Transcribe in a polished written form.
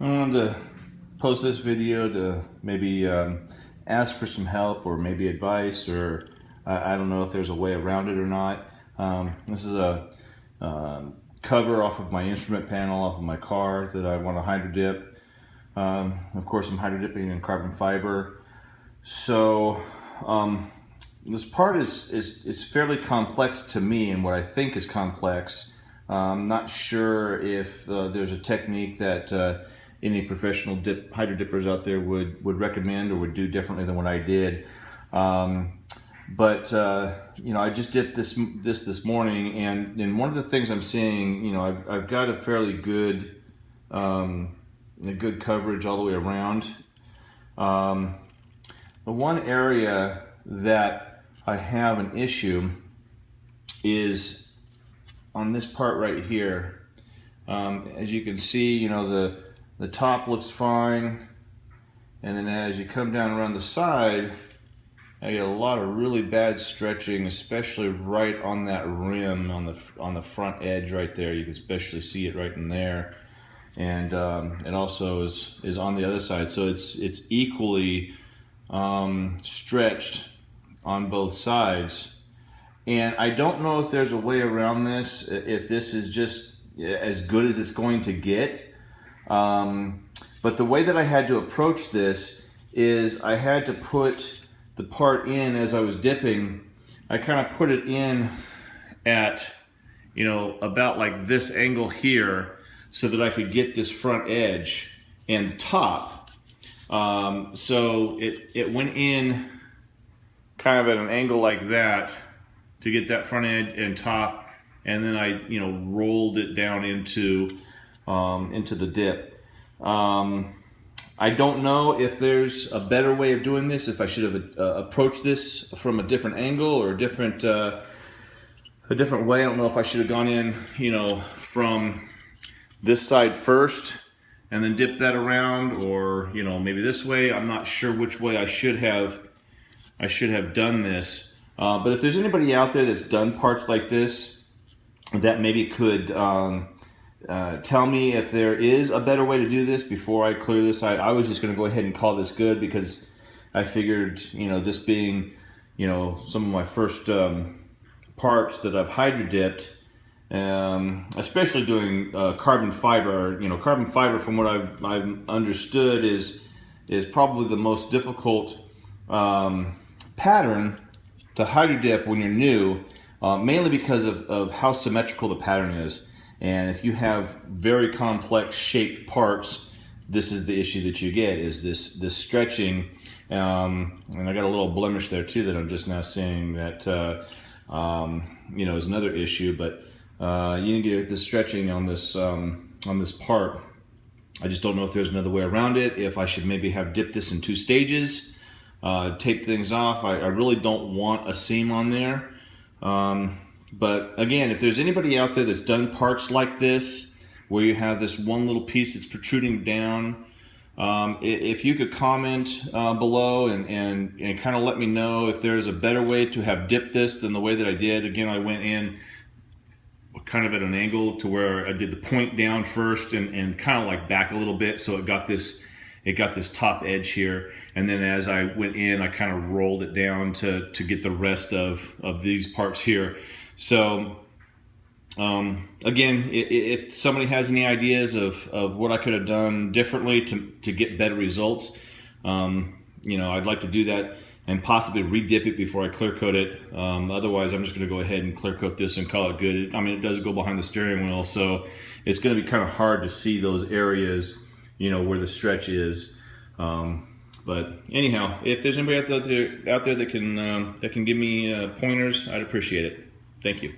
I wanted to post this video to maybe ask for some help or maybe advice, or I don't know if there's a way around it or not. This is a cover off of my instrument panel off of my car that I want to hydro dip. Of course, I'm hydro dipping in carbon fiber. So this part is fairly complex to me, and what I think is complex. I'm not sure if there's a technique that any professional hydro dippers out there would recommend or would do differently than what I did. But I just dipped this morning, and one of the things I'm seeing, I've got a fairly good coverage all the way around. The one area that I have an issue is on this part right here. As you can see, the top looks fine, and then as you come down around the side, I get a lot of really bad stretching, especially right on that rim on the front edge right there. You can especially see it right in there, and it also is on the other side. So it's equally stretched on both sides, and I don't know if there's a way around this. If this is just as good as it's going to get. But the way that I had to approach this is I had to put the part in as I was dipping. I kind of put it in at, about like this angle here so that I could get this front edge and the top. So it went in kind of at an angle like that to get that front edge and top, and then I rolled it down into the dip. I don't know if there's a better way of doing this, if I should have approached this from a different angle or a different way. I don't know if I should have gone in, from this side first and then dip that around, or maybe this way. I'm not sure which way I should have done this. But if there's anybody out there that's done parts like this that maybe could tell me if there is a better way to do this before I clear this. I was just going to go ahead and call this good, because I figured, this being, some of my first parts that I've hydro dipped, especially doing carbon fiber. Carbon fiber, from what I've understood, is probably the most difficult pattern to hydro dip when you're new, mainly because of how symmetrical the pattern is. And if you have very complex shaped parts, this is the issue that you get, is this stretching. And I got a little blemish there too that I'm just now seeing that is another issue. But you get this stretching on this part. I just don't know if there's another way around it. If I should maybe have dipped this in 2 stages, tape things off. I really don't want a seam on there. But again, if there's anybody out there that's done parts like this, where you have this one little piece that's protruding down, if you could comment below and kind of let me know if there's a better way to have dipped this than the way that I did. Again, I went in kind of at an angle to where I did the point down first and kind of like back a little bit, so it got this top edge here, and then as I went in, I kind of rolled it down to get the rest of these parts here. So again, if somebody has any ideas of what I could have done differently to get better results, I'd like to do that and possibly re-dip it before I clear coat it. Otherwise, I'm just going to go ahead and clear coat this and call it good. It does go behind the steering wheel, so it's going to be kind of hard to see those areas, where the stretch is. But anyhow, if there's anybody out there that can give me pointers, I'd appreciate it. Thank you.